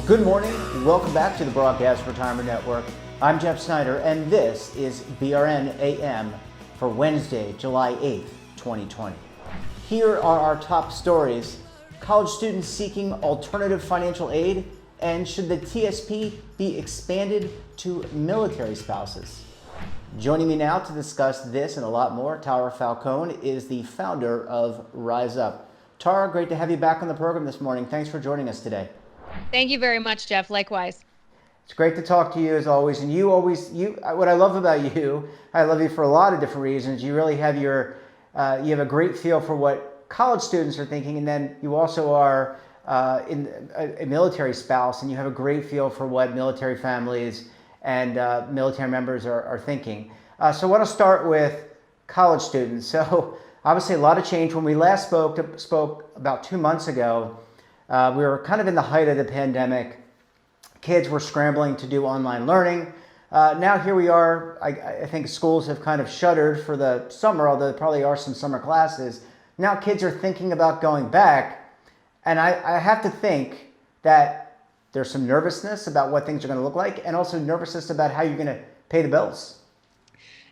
Good morning. Welcome back to the Broadcast Retirement Network. I'm Jeff Snyder, and this is BRN AM for Wednesday, July 8th, 2020. Here are our top stories. College students seeking alternative financial aid, and should the TSP be expanded to military spouses? Joining me now to discuss this and a lot more, Tara Falcone is the founder of Rise Up. Tara, great to have you back on the program this morning. Thanks for joining us today. Thank you very much, Jeff. Likewise. It's great to talk to you as always. And what I love about you, I love you for a lot of different reasons. You really have you have a great feel for what college students are thinking, and then you also are a military spouse, and you have a great feel for what military families and military members are thinking. So I want to start with college students. So obviously a lot of change. When we last spoke about 2 months ago, we were kind of in the height of the pandemic. Kids were scrambling to do online learning. Now here we are. I think schools have kind of shuttered for the summer, although there probably are some summer classes. Now kids are thinking about going back. And I have to think that there's some nervousness about what things are going to look like, and also nervousness about how you're going to pay the bills.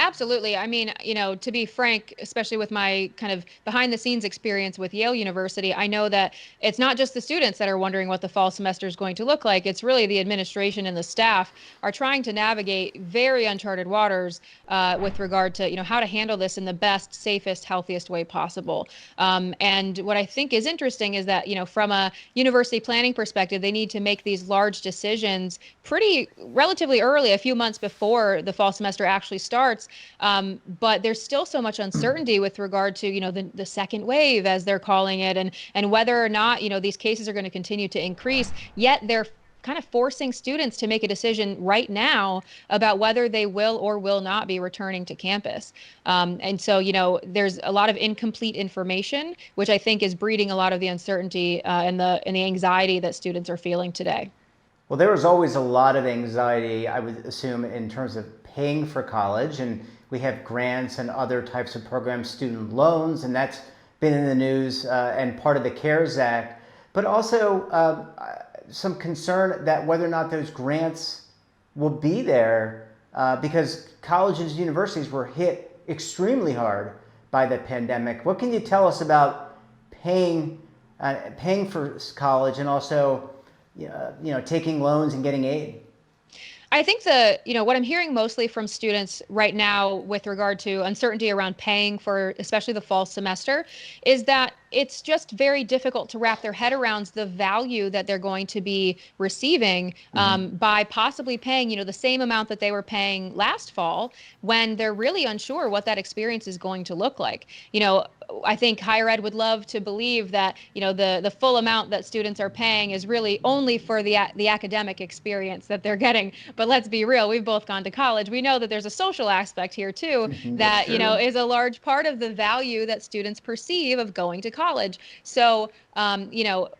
Absolutely. I mean, to be frank, especially with my kind of behind the scenes experience with Yale University, I know that it's not just the students that are wondering what the fall semester is going to look like. It's really the administration and the staff are trying to navigate very uncharted waters with regard to, how to handle this in the best, safest, healthiest way possible. And what I think is interesting is that, from a university planning perspective, they need to make these large decisions pretty relatively early, a few months before the fall semester actually starts. But there's still so much uncertainty with regard to, the second wave, as they're calling it, and whether or not, these cases are going to continue to increase. Yet they're kind of forcing students to make a decision right now about whether they will or will not be returning to campus. And so, there's a lot of incomplete information, which I think is breeding a lot of the uncertainty and the anxiety that students are feeling today. Well, there was always a lot of anxiety, I would assume, in terms of paying for college. And we have grants and other types of programs, student loans, and that's been in the news and part of the CARES Act. But also some concern that whether or not those grants will be there because colleges and universities were hit extremely hard by the pandemic. What can you tell us about paying for college and also taking loans and getting aid? I think what I'm hearing mostly from students right now with regard to uncertainty around paying for especially the fall semester is that it's just very difficult to wrap their head around the value that they're going to be receiving by possibly paying, the same amount that they were paying last fall, when they're really unsure what that experience is going to look like. I think higher ed would love to believe that, the full amount that students are paying is really only for the academic experience that they're getting. But let's be real, we've both gone to college. We know that there's a social aspect here too that, is a large part of the value that students perceive of going to college. So,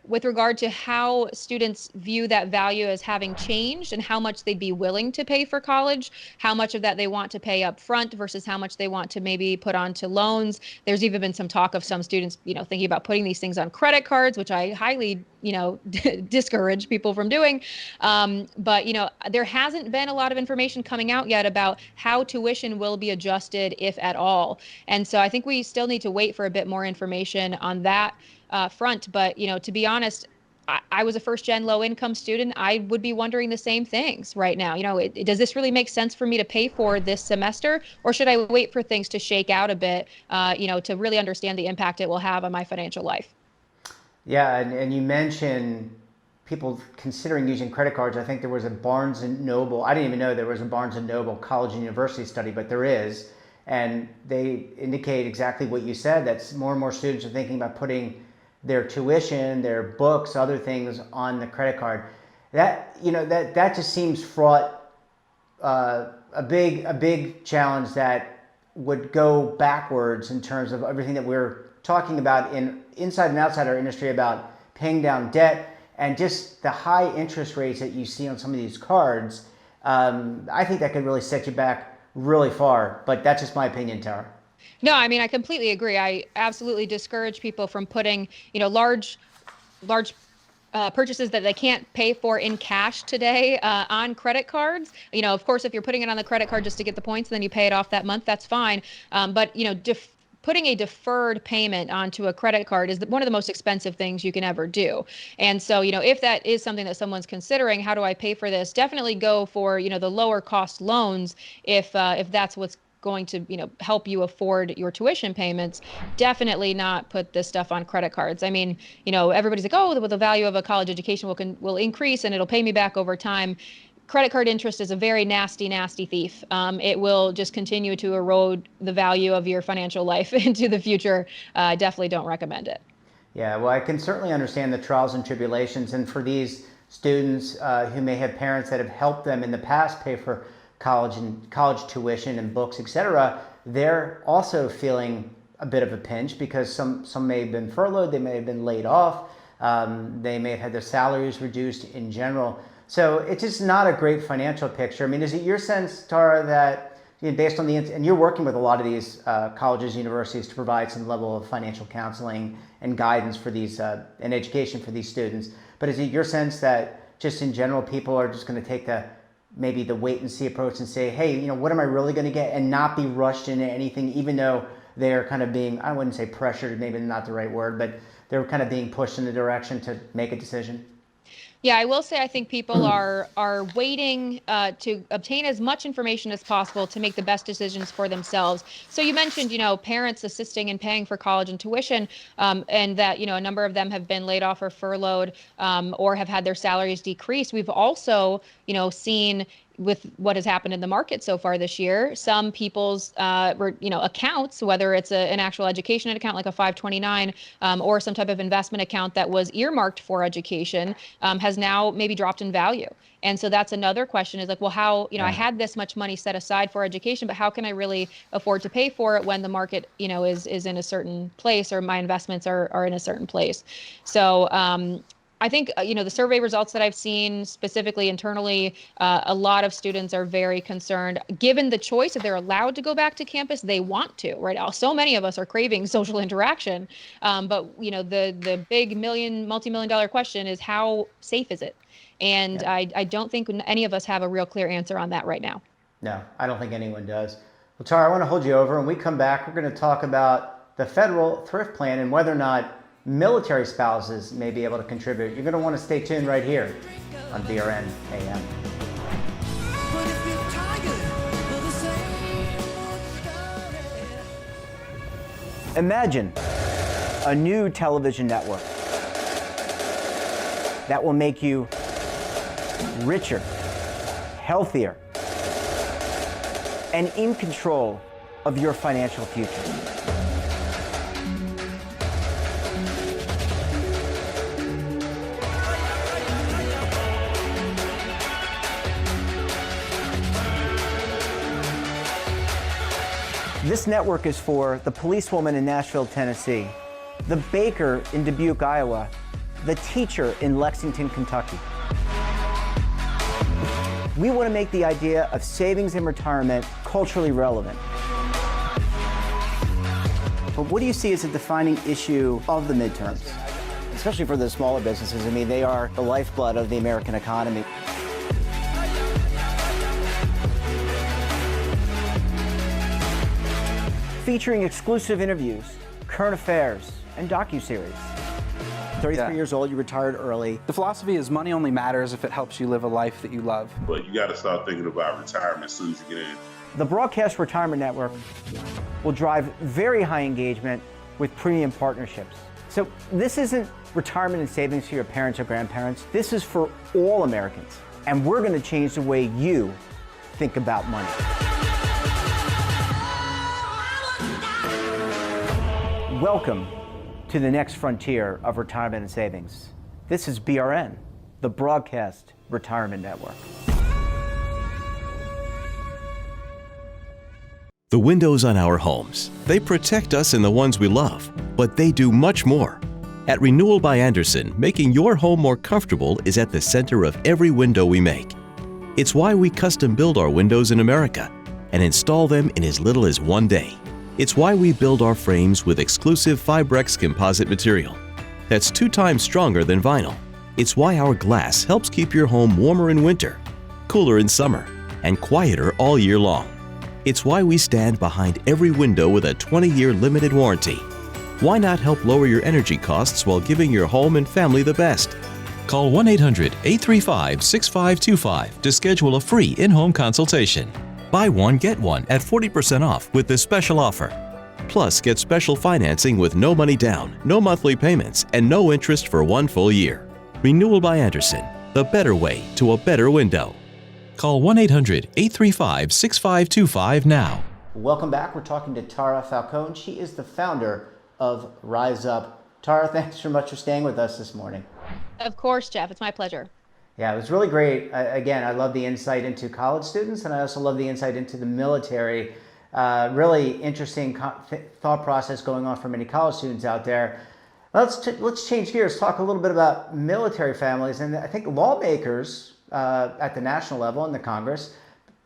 with regard to how students view that value as having changed and how much they'd be willing to pay for college, how much of that they want to pay up front versus how much they want to maybe put onto loans. There's even been some talk of some students, thinking about putting these things on credit cards, which I highly, discourage people from doing. But, there hasn't been a lot of information coming out yet about how tuition will be adjusted, if at all. And so I think we still need to wait for a bit more information on that front. But, to be honest, I was a first-gen low-income student. I would be wondering the same things right now. Does this really make sense for me to pay for this semester, or should I wait for things to shake out a bit, to really understand the impact it will have on my financial life? Yeah, and you mentioned people considering using credit cards. I think there was a Barnes and Noble. I didn't even know there was a Barnes and Noble college and university study, but there is. And they indicate exactly what you said, that more and more students are thinking about putting their tuition, their books, other things on the credit card. That just seems fraught, a big challenge that would go backwards in terms of everything that we're talking about inside and outside our industry about paying down debt and just the high interest rates that you see on some of these cards. I think that could really set you back really far, but that's just my opinion, Tara. No, I mean, I completely agree. I absolutely discourage people from putting, large purchases that they can't pay for in cash today on credit cards. Of course, if you're putting it on the credit card just to get the points, and then you pay it off that month, that's fine. But putting a deferred payment onto a credit card is one of the most expensive things you can ever do. And so, if that is something that someone's considering, how do I pay for this? Definitely go for, the lower cost loans if that's what's going to help you afford your tuition payments. Definitely not put this stuff on credit cards. I mean, everybody's like, oh, the value of a college education will increase and it'll pay me back over time. Credit card interest is a very nasty, nasty thief. It will just continue to erode the value of your financial life into the future. Definitely don't recommend it. Yeah, well, I can certainly understand the trials and tribulations, and for these students who may have parents that have helped them in the past pay for college tuition and books, etc., they're also feeling a bit of a pinch because some may have been furloughed, they may have been laid off, they may have had their salaries reduced in general. So it's just not a great financial picture. I mean, is it your sense, Tara, that based on and you're working with a lot of these colleges, universities to provide some level of financial counseling and guidance for these and education for these students, but is it your sense that just in general people are just going to take maybe the wait and see approach and say, hey, what am I really going to get, and not be rushed into anything, even though they're kind of being, I wouldn't say pressured, maybe not the right word, but they're kind of being pushed in the direction to make a decision? Yeah, I will say I think people are waiting to obtain as much information as possible to make the best decisions for themselves. So you mentioned, parents assisting in paying for college and tuition, and that, a number of them have been laid off or furloughed, or have had their salaries decreased. We've also, seen with what has happened in the market so far this year, some people's accounts, whether it's an actual education account like a 529 or some type of investment account that was earmarked for education, has now maybe dropped in value. And so that's another question, is like, well, how, I had this much money set aside for education, but how can I really afford to pay for it when the market, is in a certain place, or my investments are in a certain place? So I think, the survey results that I've seen specifically internally, a lot of students are very concerned. Given the choice, if they're allowed to go back to campus, they want to, right? So many of us are craving social interaction. But, the big multi-million-dollar question is, how safe is it? And yeah. I don't think any of us have a real clear answer on that right now. No, I don't think anyone does. Well, Tara, I want to hold you over. When we come back, we're going to talk about the federal thrift plan and whether or not military spouses may be able to contribute. You're going to want to stay tuned right here on BRN AM. Imagine a new television network that will make you richer, healthier, and in control of your financial future. This network is for the policewoman in Nashville, Tennessee, the baker in Dubuque, Iowa, the teacher in Lexington, Kentucky. We want to make the idea of savings and retirement culturally relevant. But what do you see as a defining issue of the midterms, especially for the smaller businesses? I mean, they are the lifeblood of the American economy. Featuring exclusive interviews, current affairs, and docuseries. 33 years old, you retired early. The philosophy is money only matters if it helps you live a life that you love. But you got to start thinking about retirement as soon as you get in. The Broadcast Retirement Network will drive very high engagement with premium partnerships. So this isn't retirement and savings for your parents or grandparents. This is for all Americans. And we're going to change the way you think about money. Welcome to the next frontier of retirement and savings. This is BRN, the Broadcast Retirement Network. The windows on our homes, they protect us and the ones we love, but they do much more. At Renewal by Andersen, making your home more comfortable is at the center of every window we make. It's why we custom build our windows in America and install them in as little as 1 day. It's why we build our frames with exclusive Fibrex composite material that's 2 times stronger than vinyl It's why our glass helps keep your home warmer in winter, cooler in summer, and quieter all year long. It's why we stand behind every window with a 20-year limited warranty. Why not help lower your energy costs while giving your home and family the best? Call 1-800-835-6525 to schedule a free in-home consultation. Buy one, get one at 40% off with this special offer. Plus, get special financing with no money down, no monthly payments, and no interest for 1 full year. Renewal by Andersen, the better way to a better window. Call 1-800-835-6525 now. Welcome back. We're talking to Tara Falcone. She is the founder of Rise Up. Tara, thanks so much for staying with us this morning. Of course, Jeff. It's my pleasure. Yeah, it was really great. Again, I love the insight into college students, and I also love the insight into the military. Really interesting thought process going on for many college students out there. Let's change gears, talk a little bit about military families. And I think lawmakers at the national level in the Congress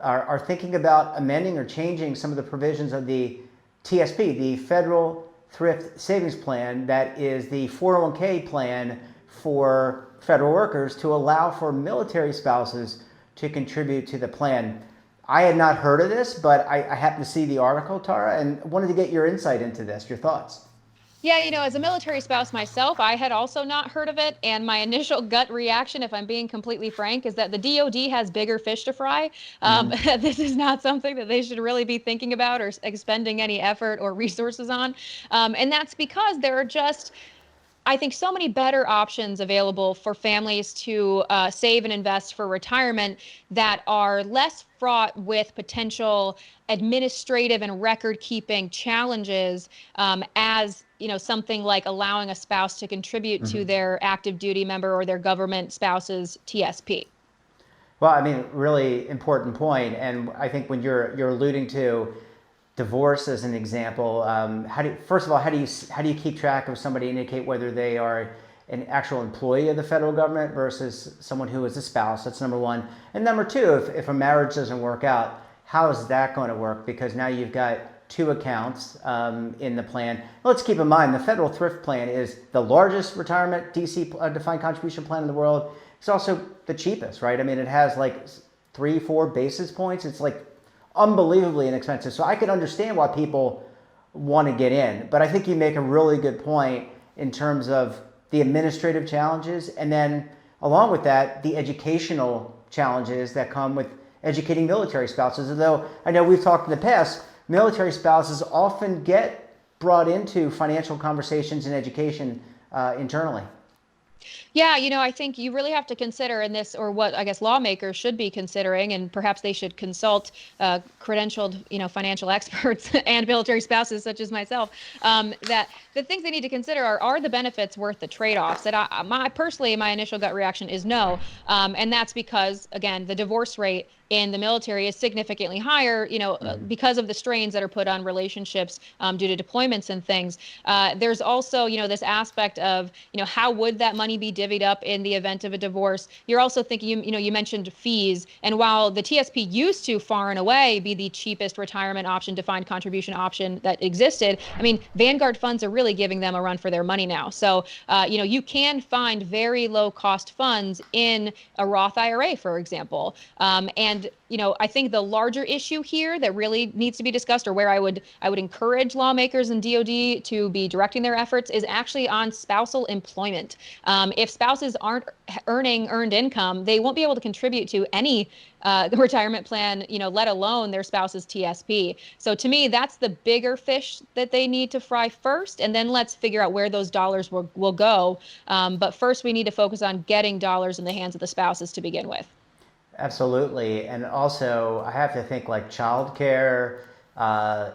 are thinking about amending or changing some of the provisions of the TSP, the Federal Thrift Savings Plan, that is the 401k plan for federal workers, to allow for military spouses to contribute to the plan. I had not heard of this, but I happened to see the article, Tara, and wanted to get your insight into this, your thoughts. Yeah, as a military spouse myself, I had also not heard of it. And my initial gut reaction, if I'm being completely frank, is that the DoD has bigger fish to fry. This is not something that they should really be thinking about or expending any effort or resources on. And that's because there are just, I think, so many better options available for families to save and invest for retirement that are less fraught with potential administrative and record-keeping challenges, as something like allowing a spouse to contribute to their active duty member or their government spouse's TSP. Well, I mean, really important point. And I think when you're alluding to divorce as an example, first of all, how do you keep track of somebody, indicate whether they are an actual employee of the federal government versus someone who is a spouse? That's number one. And number two, if a marriage doesn't work out, how is that going to work? Because now you've got two accounts in the plan. Let's keep in mind the Federal Thrift Plan is the largest retirement DC defined contribution plan in the world. It's also the cheapest, right? I mean, it has like 3-4 basis points. It's like unbelievably inexpensive. So I could understand why people want to get in. But I think you make a really good point in terms of the administrative challenges, and then along with that, the educational challenges that come with educating military spouses. Although I know we've talked in the past, military spouses often get brought into financial conversations and education internally. Yeah, I think you really have to consider in this, or what I guess lawmakers should be considering, and perhaps they should consult credentialed, financial experts and military spouses such as myself, that the things they need to consider are the benefits worth the trade-offs? That my initial gut reaction is no. And that's because, again, the divorce rate in the military is significantly higher, because of the strains that are put on relationships due to deployments and things. There's also, this aspect of, how would that money be divvied up in the event of a divorce? You're also thinking, you mentioned fees. And while the TSP used to far and away be the cheapest retirement option, defined contribution option that existed, I mean, Vanguard funds are really giving them a run for their money now. So, you can find very low cost funds in a Roth IRA, for example. And I think the larger issue here that really needs to be discussed, or where I would encourage lawmakers and DoD to be directing their efforts, is actually on spousal employment. If spouses aren't earning earned income, they won't be able to contribute to any retirement plan, let alone their spouse's TSP. So to me, that's the bigger fish that they need to fry first, and then let's figure out where those dollars will go. But first, we need to focus on getting dollars in the hands of the spouses to begin with. Absolutely. And also, I have to think like childcare,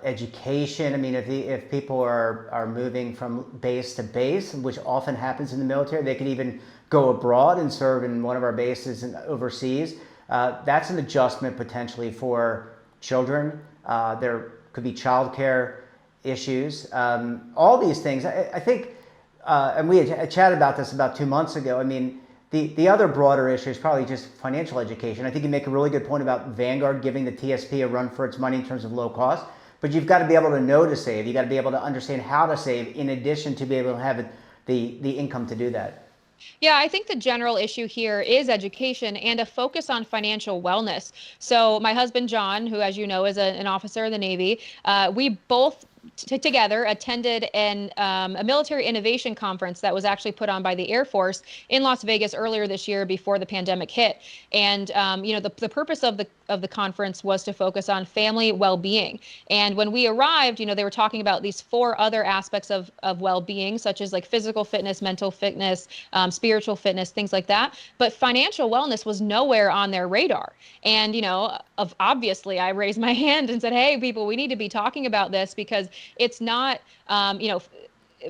education. I mean, if people are moving from base to base, which often happens in the military, they could even go abroad and serve in one of our bases overseas. That's an adjustment potentially for children. There could be childcare issues. All these things, I think, and we had chatted about this about 2 months ago. I mean, the other broader issue is probably just financial education. I think you make a really good point about Vanguard giving the TSP a run for its money in terms of low cost, but you've got to be able to know to save. You've got to be able to understand how to save in addition to be able to have the income to do that. Yeah, I think the general issue here is education and a focus on financial wellness. So my husband, John, who, as you know, is an officer in the Navy, we both together attended a military innovation conference that was actually put on by the Air Force in Las Vegas earlier this year before the pandemic hit. And the purpose of the conference was to focus on family well-being. And when we arrived, they were talking about these 4 other aspects of well-being, such as like physical fitness, mental fitness, spiritual fitness, things like that. But financial wellness was nowhere on their radar. And, obviously I raised my hand and said, hey, people, we need to be talking about this because it's not,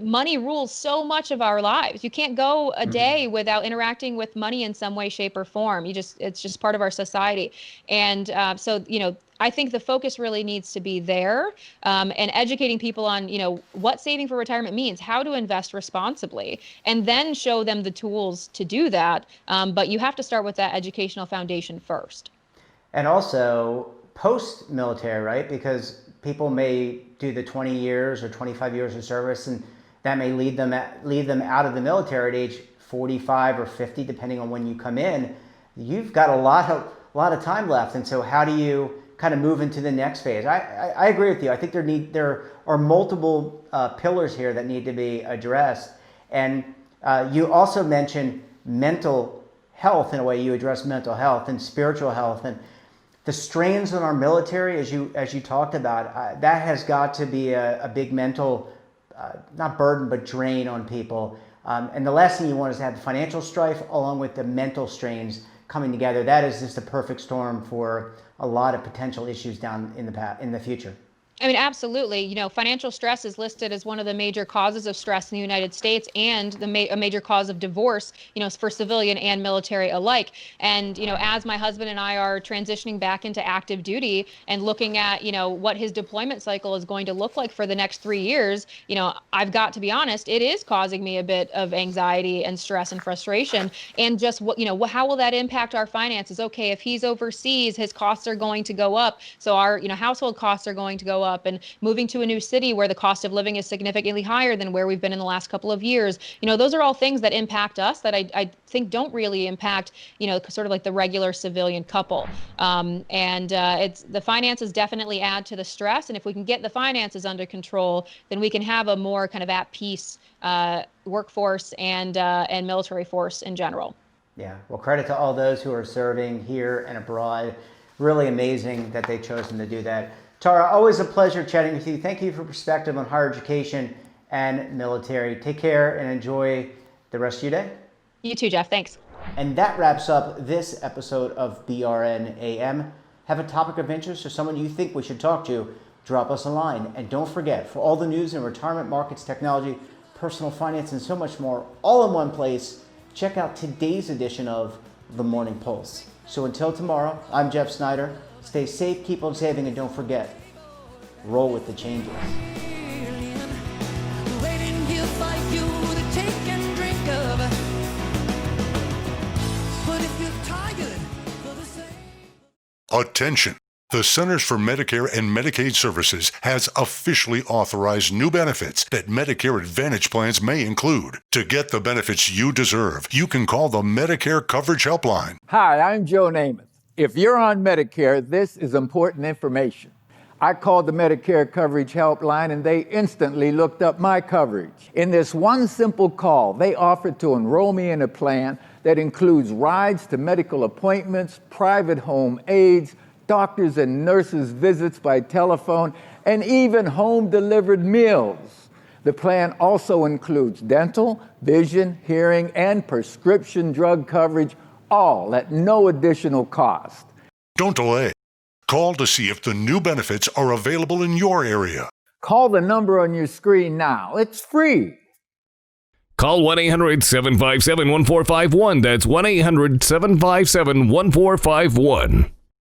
money rules so much of our lives. You can't go a day without interacting with money in some way, shape, or form. It's just part of our society. And I think the focus really needs to be there, and educating people on, what saving for retirement means, how to invest responsibly, and then show them the tools to do that. But you have to start with that educational foundation first. And also post-military, right? Because people may do the 20 years or 25 years of service, and that may lead them out of the military at age 45 or 50, depending on when you come in. You've got a lot of time left, and so how do you kind of move into the next phase? I agree with you. I think there are multiple pillars here that need to be addressed, and you also mentioned mental health. In a way, you address mental health and spiritual health, and the strains on our military, as you talked about, that has got to be a big mental, not burden, but drain on people. And the last thing you want is to have the financial strife along with the mental strains coming together. That is just a perfect storm for a lot of potential issues down in the future. I mean, absolutely. Financial stress is listed as one of the major causes of stress in the United States and a major cause of divorce, for civilian and military alike. And, as my husband and I are transitioning back into active duty and looking at, what his deployment cycle is going to look like for the next 3 years, I've got to be honest, it is causing me a bit of anxiety and stress and frustration. And just how will that impact our finances? Okay, if he's overseas, his costs are going to go up. So our, household costs are going to go up, and moving to a new city where the cost of living is significantly higher than where we've been in the last couple of years. Those are all things that impact us that I think don't really impact, sort of like the regular civilian couple. It's the finances definitely add to the stress. And if we can get the finances under control, then we can have a more kind of at peace workforce and military force in general. Yeah. Well, credit to all those who are serving here and abroad. Really amazing that they've chosen to do that. Tara, always a pleasure chatting with you. Thank you for perspective on higher education and military. Take care and enjoy the rest of your day. You too, Jeff. Thanks. And that wraps up this episode of BRN AM. Have a topic of interest or someone you think we should talk to, drop us a line. And don't forget, for all the news in retirement markets, technology, personal finance, and so much more, all in one place, check out today's edition of The Morning Pulse. So until tomorrow, I'm Jeff Snyder. Stay safe, keep on saving, and don't forget, roll with the changes. Attention! The Centers for Medicare and Medicaid Services has officially authorized new benefits that Medicare Advantage plans may include. To get the benefits you deserve, you can call the Medicare Coverage Helpline. Hi, I'm Joe Namath. If you're on Medicare, this is important information. I called the Medicare Coverage Helpline and they instantly looked up my coverage. In this one simple call, they offered to enroll me in a plan that includes rides to medical appointments, private home aides, doctors and nurses' visits by telephone, and even home-delivered meals. The plan also includes dental, vision, hearing, and prescription drug coverage, all at no additional cost. Don't delay. Call to see if the new benefits are available in your area. Call the number on your screen now. It's free. Call 1-800-757-1451. That's 1-800-757-1451.